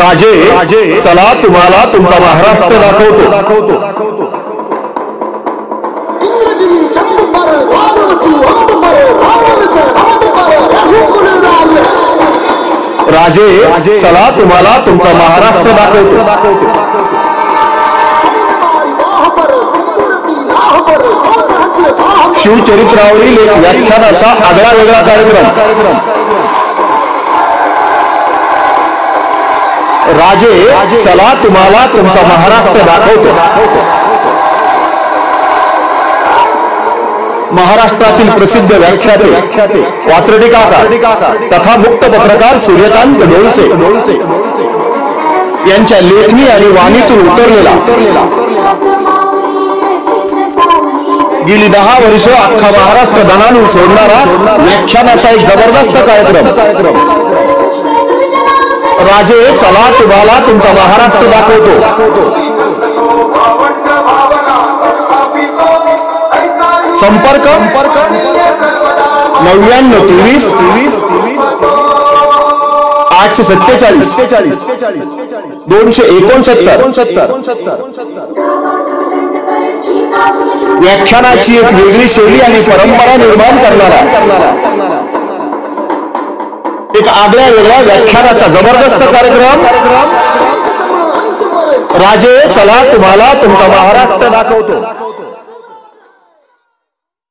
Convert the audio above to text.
राजे चला तुम्हाला तुमचा महाराष्ट्र दाखवतो। राजे चला तुम्हाला तुमचा महाराष्ट्र दाखवतो। शिवचरित्रावरील एक व्याख्यानाचा आगळा वेगळा कार्यक्रम। राजे चला तुम्हाला तुमचा महाराष्ट्र दाखवतो। महाराष्ट्रातील प्रसिद्ध व्याख्याते वात्रटिकाकार तथा मुक्त पत्रकार सूर्यकांत डोळसे यांच्या लेखणी आणि वाणीतून उतरलेला गेली 10 वर्ष अख्खा महाराष्ट्र दणाणून सोडणारा व्याख्यानाचा एक जबरदस्त कार्यक्रम। राजे चला तुम्हाला तुमचा महाराष्ट्र दाखवतो। संपर्क 9923 847 269। व्याख्यानाची एक वेगळी शैली आणि परंपरा निर्माण करणारा एक आगळ्या वेगळ्या व्याख्यानाचा जबरदस्त कार्यक्रम। राजे चला तुम्हाला तुमचा महाराष्ट्र दाखवतो।